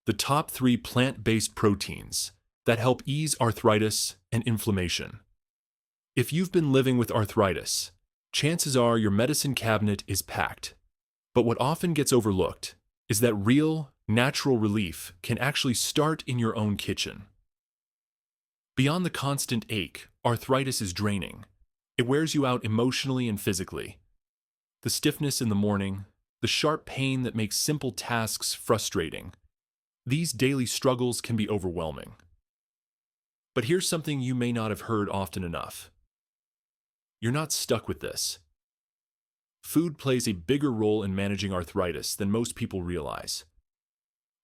the top 3 plant-based proteins that help ease arthritis and inflammation. If you've been living with arthritis, chances are your medicine cabinet is packed. But what often gets overlooked is that real, natural relief can actually start in your own kitchen. Beyond the constant ache, arthritis is draining. It wears you out emotionally and physically. The stiffness in the morning, the sharp pain that makes simple tasks frustrating. These daily struggles can be overwhelming. But here's something you may not have heard often enough. You're not stuck with this. Food plays a bigger role in managing arthritis than most people realize.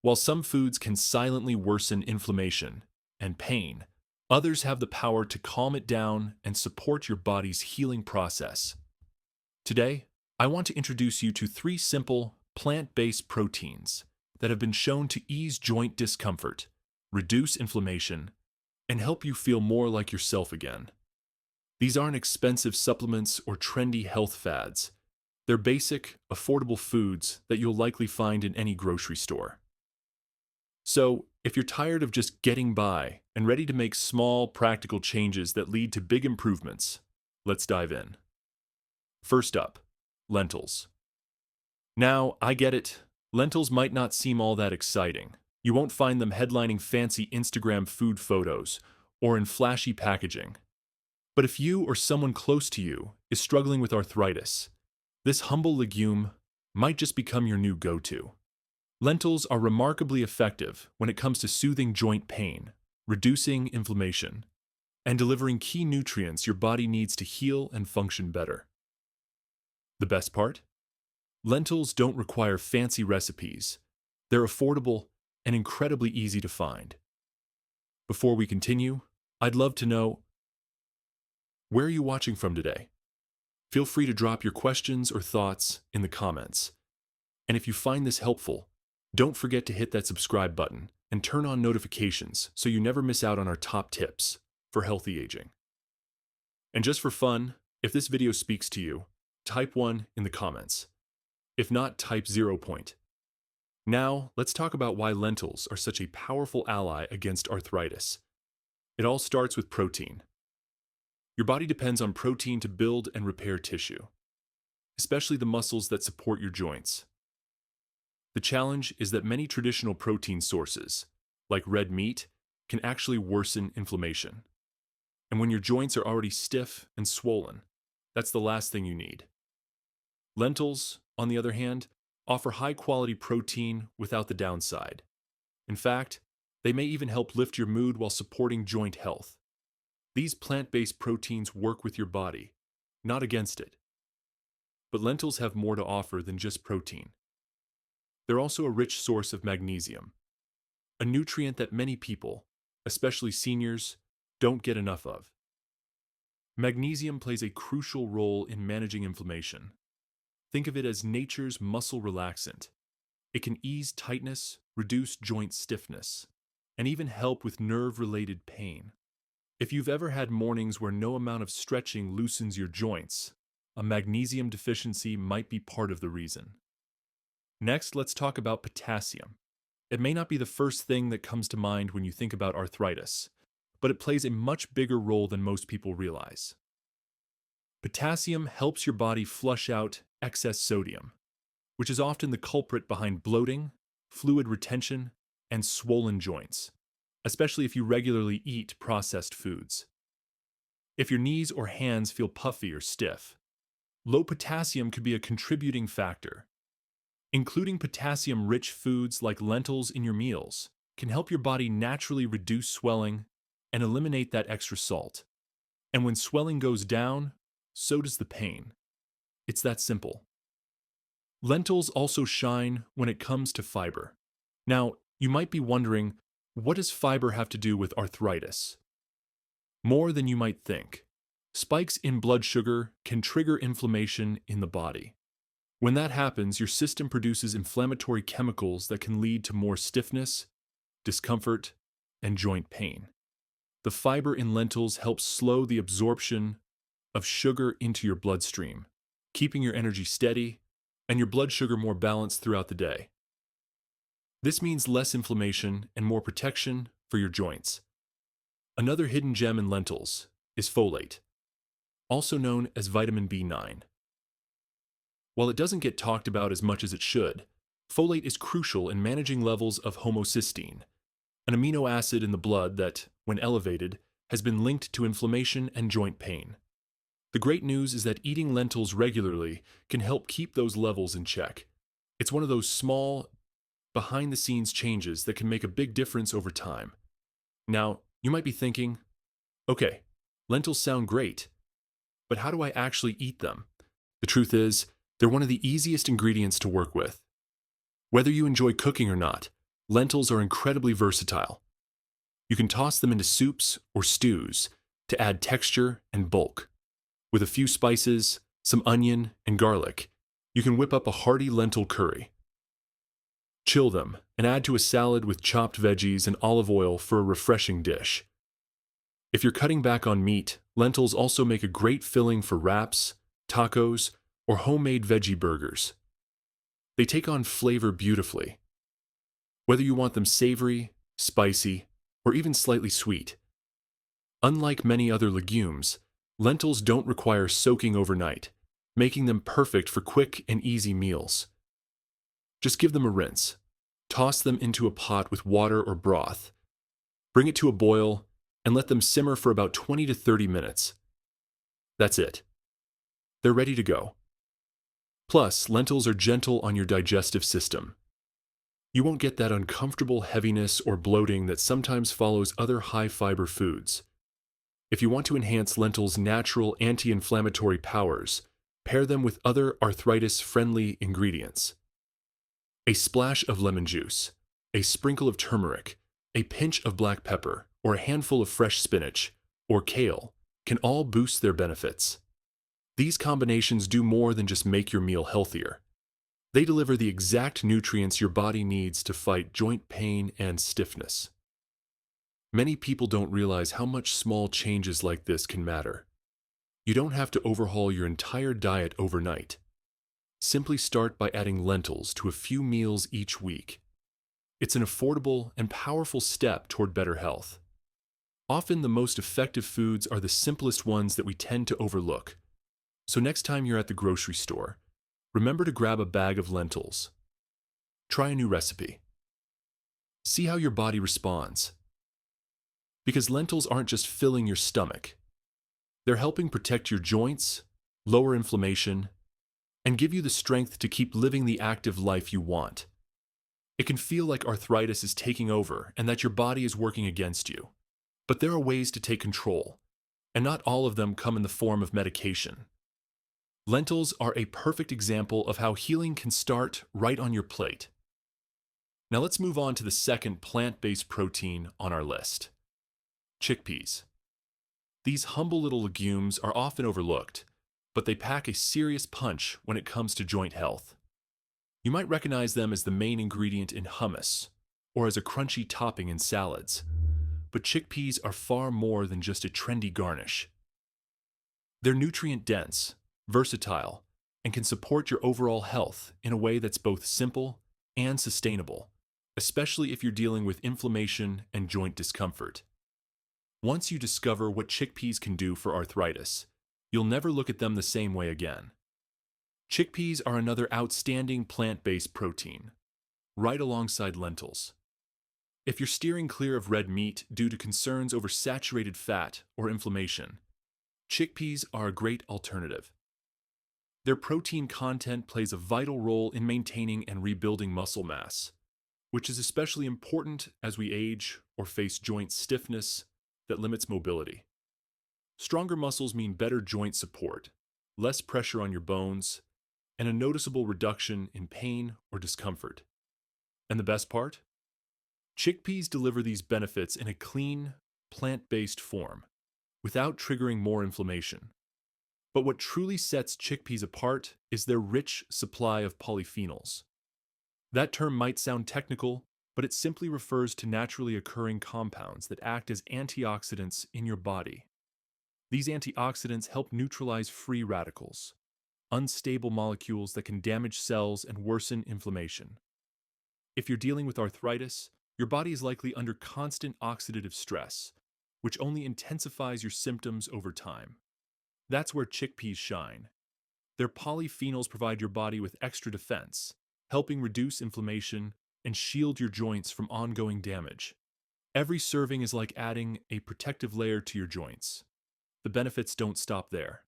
While some foods can silently worsen inflammation and pain, others have the power to calm it down and support your body's healing process. Today, I want to introduce you to 3 simple, plant-based proteins that have been shown to ease joint discomfort, reduce inflammation, and help you feel more like yourself again. These aren't expensive supplements or trendy health fads. They're basic, affordable foods that you'll likely find in any grocery store. So, if you're tired of just getting by and ready to make small, practical changes that lead to big improvements, let's dive in. First up, lentils. Now, I get it. Lentils might not seem all that exciting. You won't find them headlining fancy Instagram food photos or in flashy packaging. But if you or someone close to you is struggling with arthritis, this humble legume might just become your new go-to. Lentils are remarkably effective when it comes to soothing joint pain, reducing inflammation, and delivering key nutrients your body needs to heal and function better. The best part? Lentils don't require fancy recipes. They're affordable and incredibly easy to find. Before we continue, I'd love to know, where are you watching from today? Feel free to drop your questions or thoughts in the comments. And if you find this helpful, don't forget to hit that subscribe button and turn on notifications so you never miss out on our top tips for healthy aging. And just for fun, if this video speaks to you, type 1 in the comments. If not, type 0 point. Now, let's talk about why lentils are such a powerful ally against arthritis. It all starts with protein. Your body depends on protein to build and repair tissue, especially the muscles that support your joints. The challenge is that many traditional protein sources, like red meat, can actually worsen inflammation. And when your joints are already stiff and swollen, that's the last thing you need. Lentils, on the other hand, offer high-quality protein without the downside. In fact, they may even help lift your mood while supporting joint health. These plant-based proteins work with your body, not against it. But lentils have more to offer than just protein. They're also a rich source of magnesium, a nutrient that many people, especially seniors, don't get enough of. Magnesium plays a crucial role in managing inflammation. Think of it as nature's muscle relaxant. It can ease tightness, reduce joint stiffness, and even help with nerve-related pain. If you've ever had mornings where no amount of stretching loosens your joints, a magnesium deficiency might be part of the reason. Next, let's talk about potassium. It may not be the first thing that comes to mind when you think about arthritis, but it plays a much bigger role than most people realize. Potassium helps your body flush out excess sodium, which is often the culprit behind bloating, fluid retention, and swollen joints, especially if you regularly eat processed foods. If your knees or hands feel puffy or stiff, low potassium could be a contributing factor. Including potassium-rich foods like lentils in your meals can help your body naturally reduce swelling and eliminate that extra salt. And when swelling goes down, so does the pain. It's that simple. Lentils also shine when it comes to fiber. Now, you might be wondering, what does fiber have to do with arthritis? More than you might think. Spikes in blood sugar can trigger inflammation in the body. When that happens, your system produces inflammatory chemicals that can lead to more stiffness, discomfort, and joint pain. The fiber in lentils helps slow the absorption of sugar into your bloodstream, keeping your energy steady and your blood sugar more balanced throughout the day. This means less inflammation and more protection for your joints. Another hidden gem in lentils is folate, also known as vitamin B9. While it doesn't get talked about as much as it should, folate is crucial in managing levels of homocysteine, an amino acid in the blood that, when elevated, has been linked to inflammation and joint pain. The great news is that eating lentils regularly can help keep those levels in check. It's one of those small, behind-the-scenes changes that can make a big difference over time. Now, you might be thinking, okay, lentils sound great, but how do I actually eat them? The truth is, they're one of the easiest ingredients to work with. Whether you enjoy cooking or not, lentils are incredibly versatile. You can toss them into soups or stews to add texture and bulk. With a few spices, some onion, and garlic, you can whip up a hearty lentil curry. Chill them and add to a salad with chopped veggies and olive oil for a refreshing dish. If you're cutting back on meat, lentils also make a great filling for wraps, tacos, or homemade veggie burgers. They take on flavor beautifully. Whether you want them savory, spicy, or even slightly sweet. Unlike many other legumes, lentils don't require soaking overnight, making them perfect for quick and easy meals. Just give them a rinse. Toss them into a pot with water or broth. Bring it to a boil and let them simmer for about 20 to 30 minutes. That's it. They're ready to go. Plus, lentils are gentle on your digestive system. You won't get that uncomfortable heaviness or bloating that sometimes follows other high-fiber foods. If you want to enhance lentils' natural anti-inflammatory powers, pair them with other arthritis-friendly ingredients. A splash of lemon juice, a sprinkle of turmeric, a pinch of black pepper, or a handful of fresh spinach, or kale, can all boost their benefits. These combinations do more than just make your meal healthier. They deliver the exact nutrients your body needs to fight joint pain and stiffness. Many people don't realize how much small changes like this can matter. You don't have to overhaul your entire diet overnight. Simply start by adding lentils to a few meals each week. It's an affordable and powerful step toward better health. Often the most effective foods are the simplest ones that we tend to overlook. So next time you're at the grocery store, remember to grab a bag of lentils. Try a new recipe. See how your body responds. Because lentils aren't just filling your stomach. They're helping protect your joints, lower inflammation, and give you the strength to keep living the active life you want. It can feel like arthritis is taking over and that your body is working against you. But there are ways to take control, and not all of them come in the form of medication. Lentils are a perfect example of how healing can start right on your plate. Now let's move on to the second plant-based protein on our list: chickpeas. These humble little legumes are often overlooked, but they pack a serious punch when it comes to joint health. You might recognize them as the main ingredient in hummus, or as a crunchy topping in salads. But chickpeas are far more than just a trendy garnish. They're nutrient-dense, versatile, and can support your overall health in a way that's both simple and sustainable, especially if you're dealing with inflammation and joint discomfort. Once you discover what chickpeas can do for arthritis, you'll never look at them the same way again. Chickpeas are another outstanding plant-based protein, right alongside lentils. If you're steering clear of red meat due to concerns over saturated fat or inflammation, chickpeas are a great alternative. Their protein content plays a vital role in maintaining and rebuilding muscle mass, which is especially important as we age or face joint stiffness that limits mobility. Stronger muscles mean better joint support, less pressure on your bones, and a noticeable reduction in pain or discomfort. And the best part? Chickpeas deliver these benefits in a clean, plant-based form, without triggering more inflammation. But what truly sets chickpeas apart is their rich supply of polyphenols. That term might sound technical, but it simply refers to naturally occurring compounds that act as antioxidants in your body. These antioxidants help neutralize free radicals, unstable molecules that can damage cells and worsen inflammation. If you're dealing with arthritis, your body is likely under constant oxidative stress, which only intensifies your symptoms over time. That's where chickpeas shine. Their polyphenols provide your body with extra defense, helping reduce inflammation and shield your joints from ongoing damage. Every serving is like adding a protective layer to your joints. The benefits don't stop there.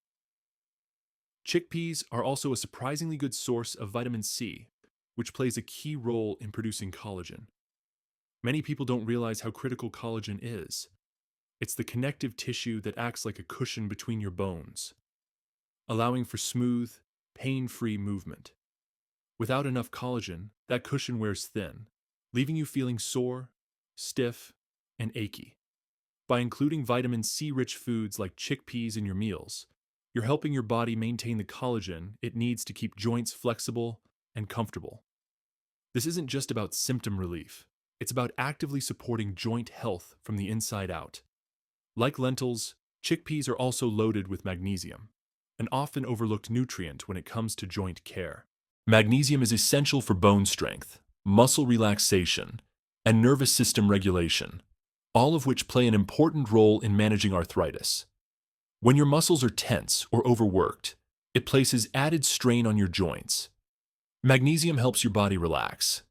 Chickpeas are also a surprisingly good source of vitamin C, which plays a key role in producing collagen. Many people don't realize how critical collagen is. It's the connective tissue that acts like a cushion between your bones, allowing for smooth, pain-free movement. Without enough collagen, that cushion wears thin, leaving you feeling sore, stiff, and achy. By including vitamin C-rich foods like chickpeas in your meals, you're helping your body maintain the collagen it needs to keep joints flexible and comfortable. This isn't just about symptom relief. It's about actively supporting joint health from the inside out. Like lentils, chickpeas are also loaded with magnesium, an often overlooked nutrient when it comes to joint care. Magnesium is essential for bone strength, muscle relaxation, and nervous system regulation, all of which play an important role in managing arthritis. When your muscles are tense or overworked, it places added strain on your joints. Magnesium helps your body relax,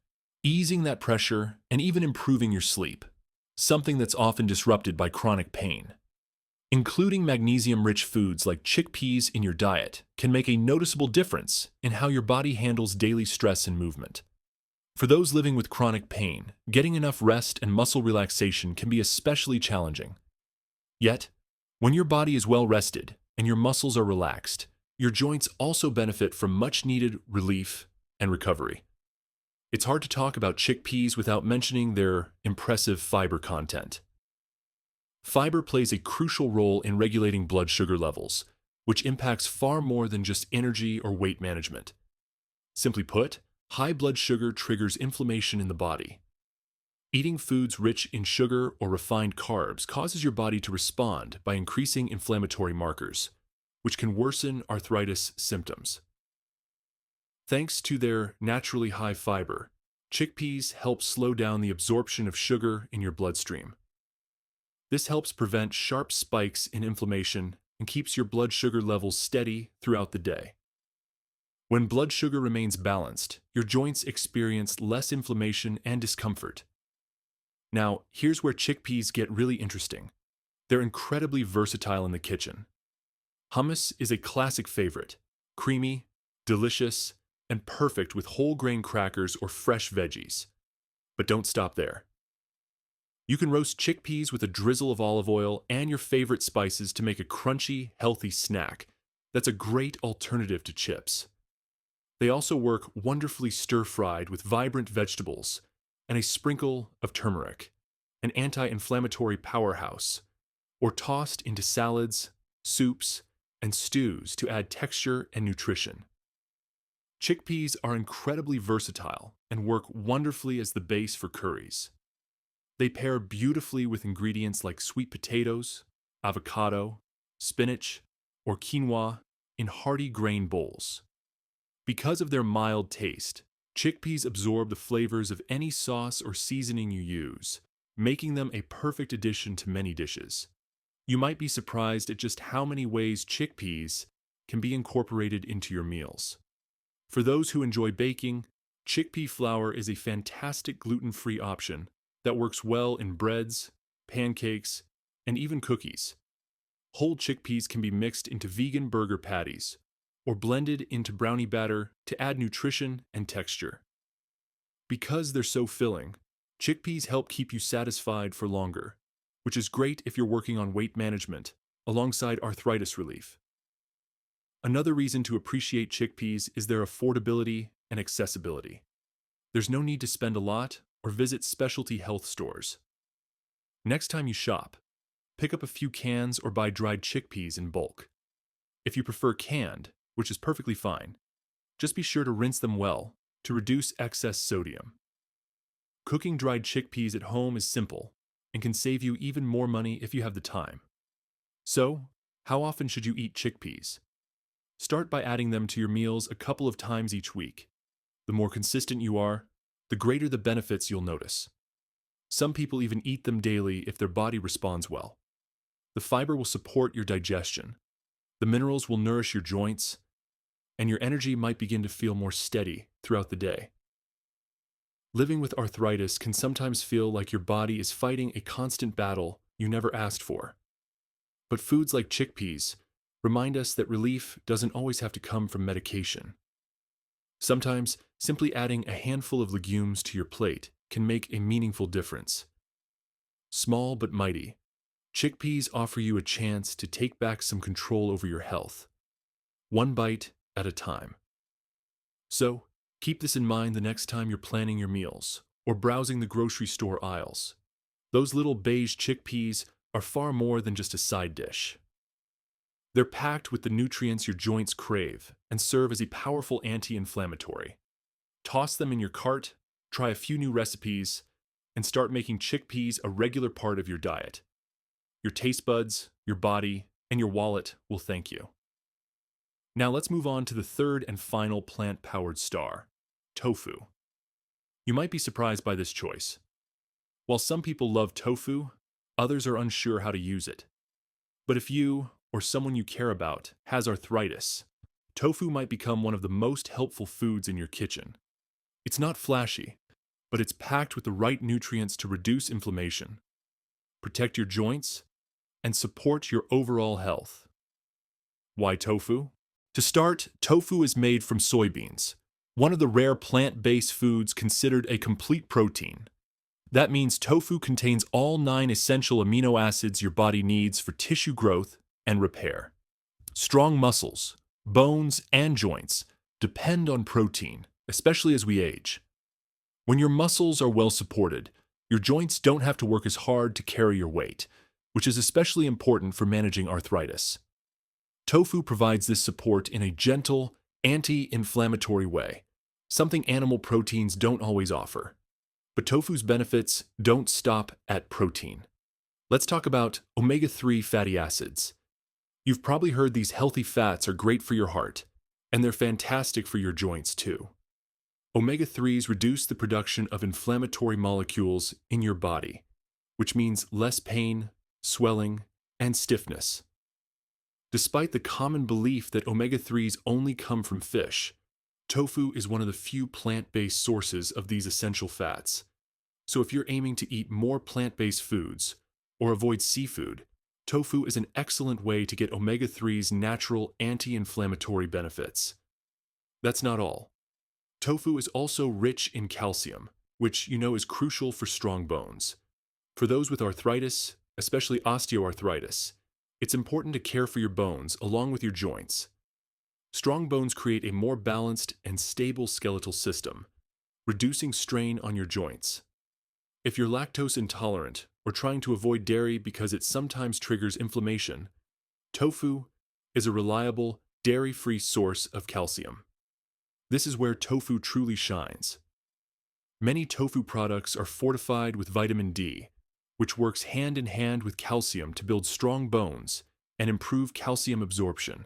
easing that pressure and even improving your sleep, something that's often disrupted by chronic pain. Including magnesium-rich foods like chickpeas in your diet can make a noticeable difference in how your body handles daily stress and movement. For those living with chronic pain, getting enough rest and muscle relaxation can be especially challenging. Yet, when your body is well rested and your muscles are relaxed, your joints also benefit from much-needed relief and recovery. It's hard to talk about chickpeas without mentioning their impressive fiber content. Fiber plays a crucial role in regulating blood sugar levels, which impacts far more than just energy or weight management. Simply put, high blood sugar triggers inflammation in the body. Eating foods rich in sugar or refined carbs causes your body to respond by increasing inflammatory markers, which can worsen arthritis symptoms. Thanks to their naturally high fiber, chickpeas help slow down the absorption of sugar in your bloodstream. This helps prevent sharp spikes in inflammation and keeps your blood sugar levels steady throughout the day. When blood sugar remains balanced, your joints experience less inflammation and discomfort. Now, here's where chickpeas get really interesting. They're incredibly versatile in the kitchen. Hummus is a classic favorite, creamy, delicious, and perfect with whole grain crackers or fresh veggies. But don't stop there. You can roast chickpeas with a drizzle of olive oil and your favorite spices to make a crunchy, healthy snack that's a great alternative to chips. They also work wonderfully stir-fried with vibrant vegetables and a sprinkle of turmeric, an anti-inflammatory powerhouse, or tossed into salads, soups, and stews to add texture and nutrition. Chickpeas are incredibly versatile and work wonderfully as the base for curries. They pair beautifully with ingredients like sweet potatoes, avocado, spinach, or quinoa in hearty grain bowls. Because of their mild taste, chickpeas absorb the flavors of any sauce or seasoning you use, making them a perfect addition to many dishes. You might be surprised at just how many ways chickpeas can be incorporated into your meals. For those who enjoy baking, chickpea flour is a fantastic gluten-free option that works well in breads, pancakes, and even cookies. Whole chickpeas can be mixed into vegan burger patties or blended into brownie batter to add nutrition and texture. Because they're so filling, chickpeas help keep you satisfied for longer, which is great if you're working on weight management alongside arthritis relief. Another reason to appreciate chickpeas is their affordability and accessibility. There's no need to spend a lot or visit specialty health stores. Next time you shop, pick up a few cans or buy dried chickpeas in bulk. If you prefer canned, which is perfectly fine, just be sure to rinse them well to reduce excess sodium. Cooking dried chickpeas at home is simple and can save you even more money if you have the time. So, how often should you eat chickpeas? Start by adding them to your meals a couple of times each week. The more consistent you are, the greater the benefits you'll notice. Some people even eat them daily if their body responds well. The fiber will support your digestion, the minerals will nourish your joints, and your energy might begin to feel more steady throughout the day. Living with arthritis can sometimes feel like your body is fighting a constant battle you never asked for. But foods like chickpeas remind us that relief doesn't always have to come from medication. Sometimes, simply adding a handful of legumes to your plate can make a meaningful difference. Small but mighty, chickpeas offer you a chance to take back some control over your health, one bite at a time. So, keep this in mind the next time you're planning your meals or browsing the grocery store aisles. Those little beige chickpeas are far more than just a side dish. They're packed with the nutrients your joints crave and serve as a powerful anti-inflammatory. Toss them in your cart, try a few new recipes, and start making chickpeas a regular part of your diet. Your taste buds, your body, and your wallet will thank you. Now let's move on to the third and final plant-powered star, tofu. You might be surprised by this choice. While some people love tofu, others are unsure how to use it. But if you, or someone you care about, has arthritis, tofu might become one of the most helpful foods in your kitchen. It's not flashy, but it's packed with the right nutrients to reduce inflammation, protect your joints, and support your overall health. Why tofu? To start, tofu is made from soybeans, one of the rare plant-based foods considered a complete protein. That means tofu contains all 9 essential amino acids your body needs for tissue growth and repair. Strong muscles, bones, and joints depend on protein, especially as we age. When your muscles are well supported, your joints don't have to work as hard to carry your weight, which is especially important for managing arthritis. Tofu provides this support in a gentle, anti-inflammatory way, something animal proteins don't always offer. But tofu's benefits don't stop at protein. Let's talk about omega-3 fatty acids. You've probably heard these healthy fats are great for your heart, and they're fantastic for your joints too. Omega-3s reduce the production of inflammatory molecules in your body, which means less pain, swelling, and stiffness. Despite the common belief that omega-3s only come from fish, tofu is one of the few plant-based sources of these essential fats. So if you're aiming to eat more plant-based foods or avoid seafood, tofu is an excellent way to get omega-3's natural anti-inflammatory benefits. That's not all. Tofu is also rich in calcium, which you know is crucial for strong bones. For those with arthritis, especially osteoarthritis, it's important to care for your bones along with your joints. Strong bones create a more balanced and stable skeletal system, reducing strain on your joints. If you're lactose intolerant or trying to avoid dairy because it sometimes triggers inflammation, tofu is a reliable, dairy-free source of calcium. This is where tofu truly shines. Many tofu products are fortified with vitamin D, which works hand in hand with calcium to build strong bones and improve calcium absorption.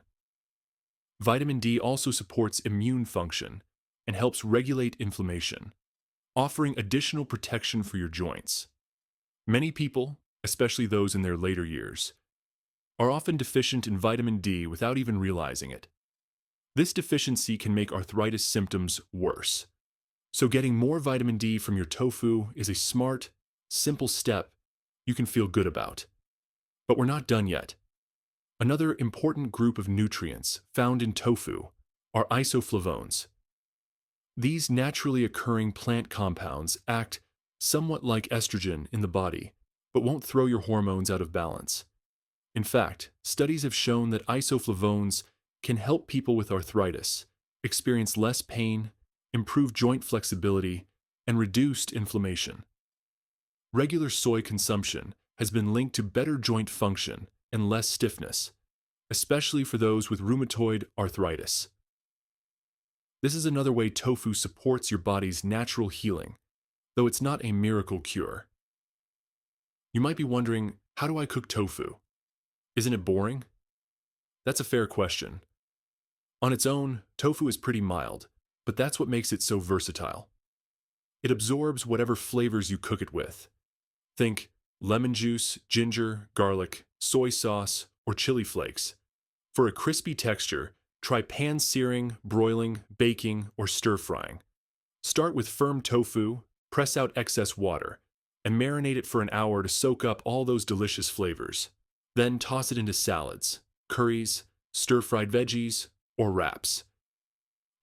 Vitamin D also supports immune function and helps regulate inflammation, offering additional protection for your joints. Many people, especially those in their later years, are often deficient in vitamin D without even realizing it. This deficiency can make arthritis symptoms worse. So getting more vitamin D from your tofu is a smart, simple step you can feel good about. But we're not done yet. Another important group of nutrients found in tofu are isoflavones. These naturally occurring plant compounds act somewhat like estrogen in the body, but won't throw your hormones out of balance. In fact, studies have shown that isoflavones can help people with arthritis experience less pain, improve joint flexibility, and reduced inflammation. Regular soy consumption has been linked to better joint function and less stiffness, especially for those with rheumatoid arthritis. This is another way tofu supports your body's natural healing, though it's not a miracle cure. You might be wondering, how do I cook tofu? Isn't it boring? That's a fair question. On its own, tofu is pretty mild, but that's what makes it so versatile. It absorbs whatever flavors you cook it with. Think lemon juice, ginger, garlic, soy sauce, or chili flakes. For a crispy texture, try pan-searing, broiling, baking, or stir-frying. Start with firm tofu, press out excess water, and marinate it for an hour to soak up all those delicious flavors. Then toss it into salads, curries, stir-fried veggies, or wraps.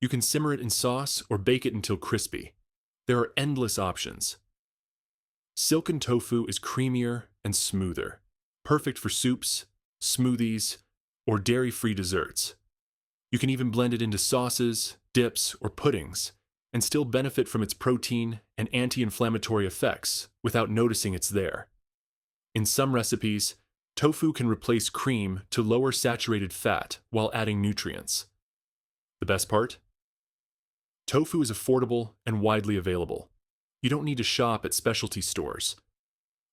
You can simmer it in sauce or bake it until crispy. There are endless options. Silken tofu is creamier and smoother, perfect for soups, smoothies, or dairy-free desserts. You can even blend it into sauces, dips, or puddings, and still benefit from its protein and anti-inflammatory effects without noticing it's there. In some recipes, tofu can replace cream to lower saturated fat while adding nutrients. The best part? Tofu is affordable and widely available. You don't need to shop at specialty stores.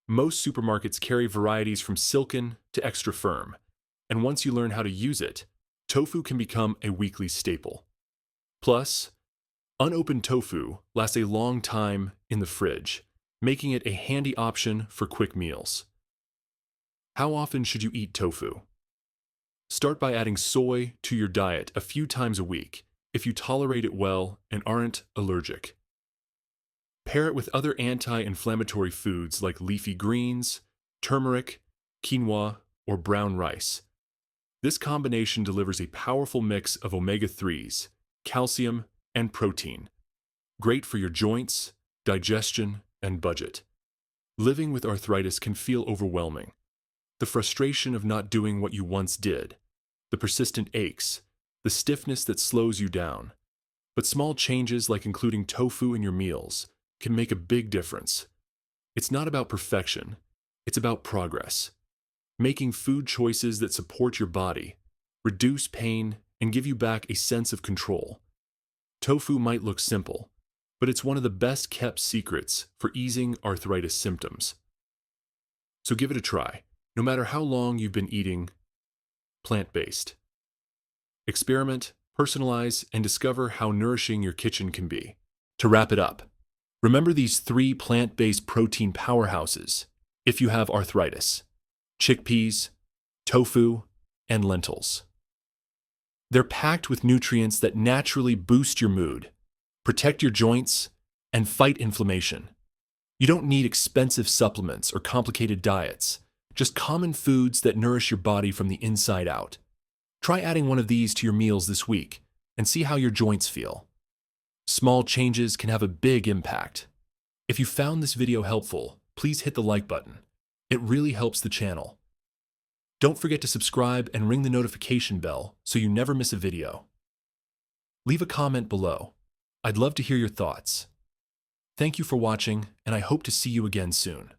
Most supermarkets carry varieties from silken to extra firm, and once you learn how to use it, tofu can become a weekly staple. Plus, unopened tofu lasts a long time in the fridge, making it a handy option for quick meals. How often should you eat tofu? Start by adding soy to your diet a few times a week if you tolerate it well and aren't allergic. Pair it with other anti-inflammatory foods like leafy greens, turmeric, quinoa, or brown rice. This combination delivers a powerful mix of omega-3s, calcium, and protein. Great for your joints, digestion, and budget. Living with arthritis can feel overwhelming. The frustration of not doing what you once did, the persistent aches, the stiffness that slows you down. But small changes like including tofu in your meals can make a big difference. It's not about perfection, it's about progress. Making food choices that support your body, reduce pain, and give you back a sense of control. Tofu might look simple, but it's one of the best kept secrets for easing arthritis symptoms. So give it a try, no matter how long you've been eating plant-based. Experiment, personalize, and discover how nourishing your kitchen can be. To wrap it up, remember these 3 plant-based protein powerhouses if you have arthritis: chickpeas, tofu, and lentils. They're packed with nutrients that naturally boost your mood, protect your joints, and fight inflammation. You don't need expensive supplements or complicated diets, just common foods that nourish your body from the inside out. Try adding one of these to your meals this week and see how your joints feel. Small changes can have a big impact. If you found this video helpful, please hit the like button. It really helps the channel. Don't forget to subscribe and ring the notification bell so you never miss a video. Leave a comment below. I'd love to hear your thoughts. Thank you for watching, and I hope to see you again soon.